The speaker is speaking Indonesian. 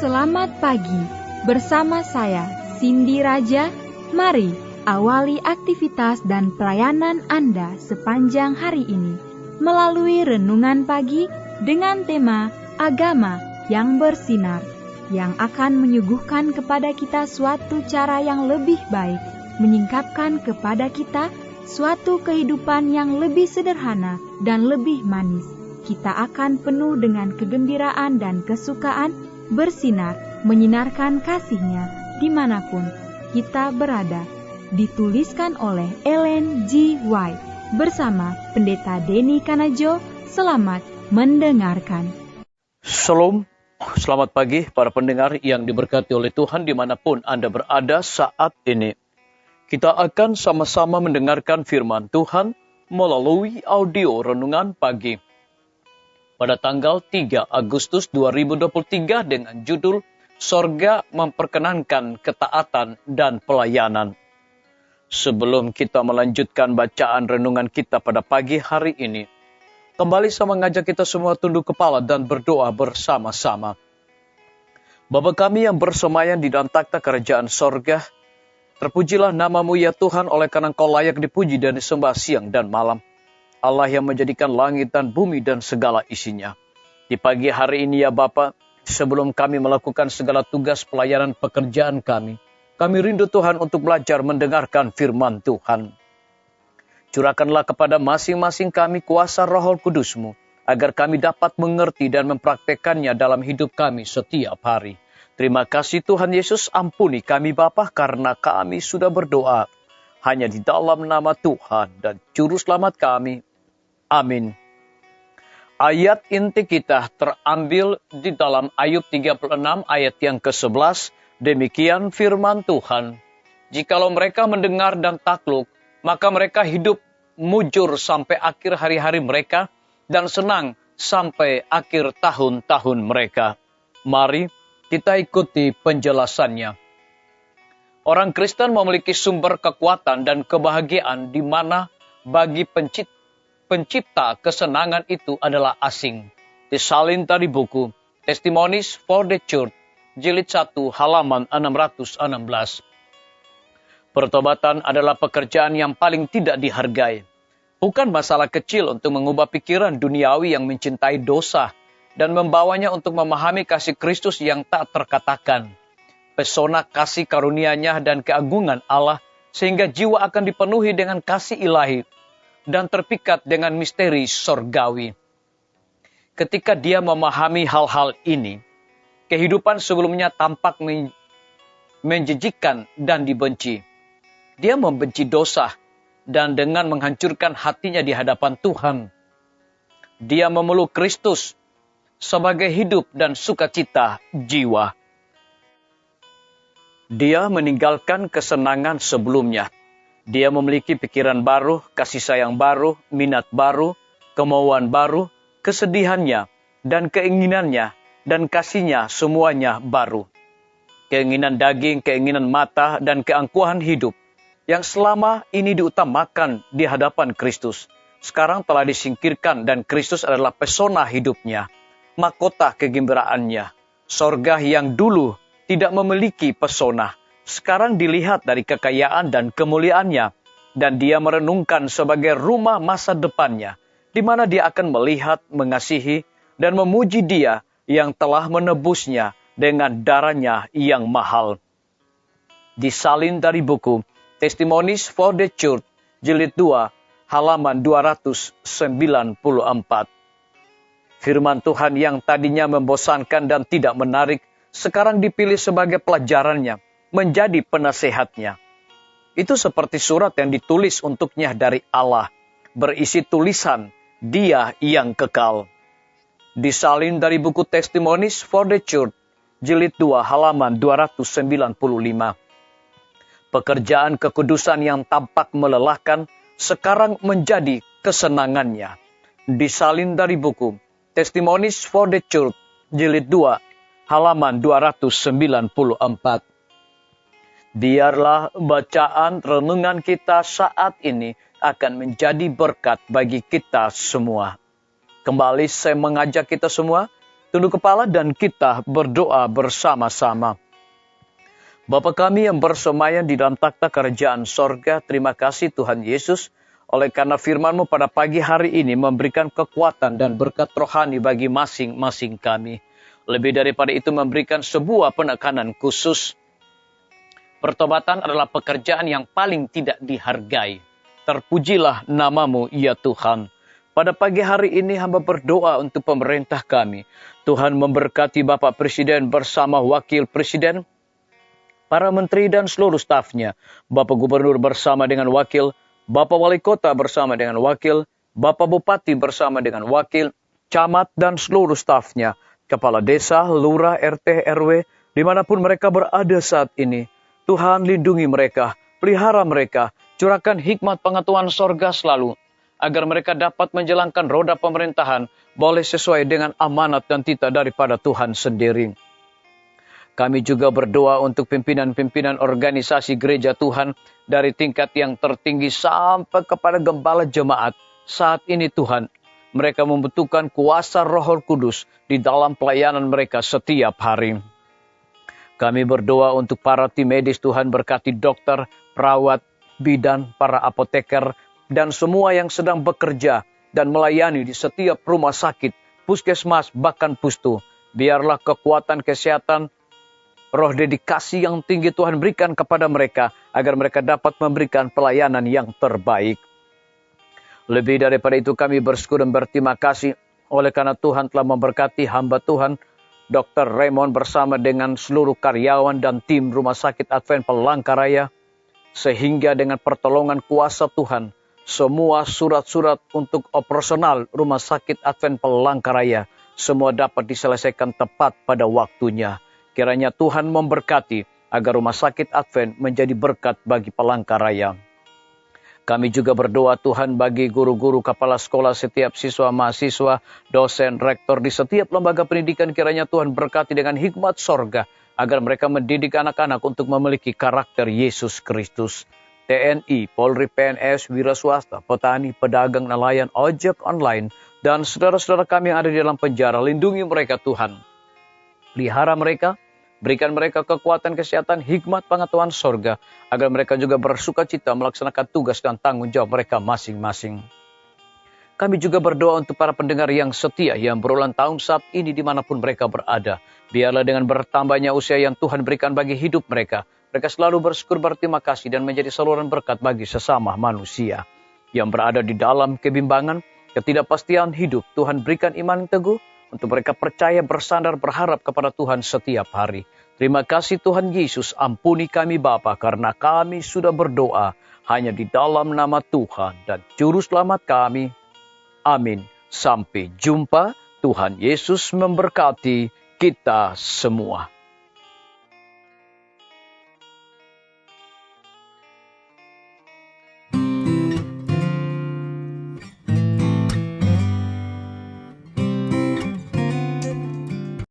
selamat pagi. Bersama saya, Cindy Raja. Mari awali aktivitas dan pelayanan Anda sepanjang hari ini melalui renungan pagi dengan tema Agama yang Bersinar, yang akan menyuguhkan kepada kita suatu cara yang lebih baik, menyingkapkan kepada kita suatu kehidupan yang lebih sederhana dan lebih manis. Kita akan penuh dengan kegembiraan dan kesukaan, bersinar, menyinarkan kasih-Nya dimanapun kita berada. Dituliskan oleh Ellen G. White bersama Pendeta Denny Kanajo. Selamat mendengarkan. Shalom, selamat pagi para pendengar yang diberkati oleh Tuhan dimanapun Anda berada saat ini. Kita akan sama-sama mendengarkan firman Tuhan melalui audio renungan pagi. Pada tanggal 3 Agustus 2023 dengan judul Sorga Memperkenankan Ketaatan dan Pelayanan. Sebelum kita melanjutkan bacaan renungan kita pada pagi hari ini, kembali saya mengajak kita semua tunduk kepala dan berdoa bersama-sama. Bapa kami yang bersemayam di dalam takhta kerajaan sorga, terpujilah nama-Mu ya Tuhan, oleh karena Engkau layak dipuji dan disembah siang dan malam. Allah yang menjadikan langit dan bumi dan segala isinya. Di pagi hari ini ya Bapa, sebelum kami melakukan segala tugas pelayanan pekerjaan kami rindu Tuhan untuk belajar mendengarkan firman Tuhan. Curahkanlah kepada masing-masing kami kuasa Roh Kudus-Mu, agar kami dapat mengerti dan mempraktekannya dalam hidup kami setiap hari. Terima kasih Tuhan Yesus, ampuni kami Bapa, karena kami sudah berdoa hanya di dalam nama Tuhan dan Juru Selamat kami. Amin. Ayat inti kita terambil di dalam Ayub 36 ayat yang ke-11. Demikian firman Tuhan. Jikalau mereka mendengar dan takluk, maka mereka hidup mujur sampai akhir hari-hari mereka dan senang sampai akhir tahun-tahun mereka. Mari kita ikuti penjelasannya. Orang Kristen memiliki sumber kekuatan dan kebahagiaan di mana bagi pencipta kesenangan itu adalah asing. Disalin dari buku Testimonies for the Church, jilid 1 halaman 616. Pertobatan adalah pekerjaan yang paling tidak dihargai. Bukan masalah kecil untuk mengubah pikiran duniawi yang mencintai dosa dan membawanya untuk memahami kasih Kristus yang tak terkatakan. Pesona kasih karunia-Nya dan keagungan Allah sehingga jiwa akan dipenuhi dengan kasih ilahi dan terpikat dengan misteri sorgawi. Ketika dia memahami hal-hal ini, kehidupan sebelumnya tampak menjijikkan dan dibenci. Dia membenci dosa dan dengan menghancurkan hatinya di hadapan Tuhan. Dia memeluk Kristus sebagai hidup dan sukacita jiwa. Dia meninggalkan kesenangan sebelumnya. Dia memiliki pikiran baru, kasih sayang baru, minat baru, kemauan baru, kesedihannya, dan keinginannya, dan kasihnya semuanya baru. Keinginan daging, keinginan mata, dan keangkuhan hidup, yang selama ini diutamakan di hadapan Kristus, sekarang telah disingkirkan dan Kristus adalah pesona hidupnya, mahkota kegembiraannya. Sorga yang dulu tidak memiliki pesona, sekarang dilihat dari kekayaan dan kemuliaannya, dan dia merenungkan sebagai rumah masa depannya, di mana dia akan melihat, mengasihi, dan memuji Dia yang telah menebusnya dengan darah-Nya yang mahal. Disalin dari buku Testimonies for the Church, jilid 2, halaman 294. Firman Tuhan yang tadinya membosankan dan tidak menarik, sekarang dipilih sebagai pelajarannya, menjadi penasehatnya. Itu seperti surat yang ditulis untuknya dari Allah, berisi tulisan Dia yang kekal. Disalin dari buku Testimonies for the Church, jilid 2, halaman 295. Pekerjaan kekudusan yang tampak melelahkan, sekarang menjadi kesenangannya. Disalin dari buku Testimonies for the Church, jilid 2, halaman 294. Biarlah bacaan renungan kita saat ini akan menjadi berkat bagi kita semua. Kembali saya mengajak kita semua Tunduk kepala dan kita berdoa bersama-sama. Bapa kami yang bersemayam di dalam takhta kerajaan sorga, terima kasih Tuhan Yesus, oleh karena firman-Mu pada pagi hari ini memberikan kekuatan dan berkat rohani bagi masing-masing kami. Lebih daripada itu memberikan sebuah penekanan khusus. Pertobatan adalah pekerjaan yang paling tidak dihargai. Terpujilah nama-Mu ya Tuhan. Pada pagi hari ini hamba berdoa untuk pemerintah kami. Tuhan memberkati Bapak Presiden bersama Wakil Presiden, para menteri dan seluruh stafnya, Bapak Gubernur bersama dengan wakil, Bapak Wali Kota bersama dengan wakil, Bapak Bupati bersama dengan wakil, camat dan seluruh stafnya, kepala desa, lurah, RT, RW, dimanapun mereka berada saat ini. Tuhan lindungi mereka, pelihara mereka, curahkan hikmat pengetahuan sorga selalu, agar mereka dapat menjalankan roda pemerintahan, boleh sesuai dengan amanat dan titah daripada Tuhan sendiri. Kami juga berdoa untuk pimpinan-pimpinan organisasi gereja Tuhan dari tingkat yang tertinggi sampai kepada gembala jemaat. Saat ini Tuhan, mereka membutuhkan kuasa Roh Kudus di dalam pelayanan mereka setiap hari. Kami berdoa untuk para tim medis Tuhan, berkati dokter, perawat, bidan, para apoteker, dan semua yang sedang bekerja dan melayani di setiap rumah sakit, puskesmas, bahkan pustu. Biarlah kekuatan kesehatan, roh dedikasi yang tinggi Tuhan berikan kepada mereka, agar mereka dapat memberikan pelayanan yang terbaik. Lebih daripada itu kami bersyukur dan berterima kasih oleh karena Tuhan telah memberkati hamba Tuhan, Dr. Raymond bersama dengan seluruh karyawan dan tim Rumah Sakit Advent Palangkaraya, sehingga dengan pertolongan kuasa Tuhan, semua surat-surat untuk operasional Rumah Sakit Advent Palangkaraya, semua dapat diselesaikan tepat pada waktunya. Kiranya Tuhan memberkati agar Rumah Sakit Advent menjadi berkat bagi Palangkaraya. Kami juga berdoa Tuhan bagi guru-guru, kepala sekolah, setiap siswa, mahasiswa, dosen, rektor di setiap lembaga pendidikan. Kiranya Tuhan berkati dengan hikmat sorga agar mereka mendidik anak-anak untuk memiliki karakter Yesus Kristus. TNI, Polri, PNS, wira swasta, petani, pedagang, nelayan, ojek online, dan saudara-saudara kami yang ada di dalam penjara, lindungi mereka Tuhan. Pelihara mereka, berikan mereka kekuatan, kesehatan, hikmat, pengetahuan sorga, agar mereka juga bersuka cita melaksanakan tugas dan tanggung jawab mereka masing-masing. Kami juga berdoa untuk para pendengar yang setia, yang berulang tahun saat ini dimanapun mereka berada. Biarlah dengan bertambahnya usia yang Tuhan berikan bagi hidup mereka, mereka selalu bersyukur, berterima kasih, dan menjadi saluran berkat bagi sesama manusia. Yang berada di dalam kebimbangan, ketidakpastian hidup, Tuhan berikan iman teguh, untuk mereka percaya, bersandar, berharap kepada Tuhan setiap hari. Terima kasih Tuhan Yesus, ampuni kami Bapa, karena kami sudah berdoa hanya di dalam nama Tuhan dan Juru Selamat kami. Amin. Sampai jumpa. Tuhan Yesus memberkati kita semua.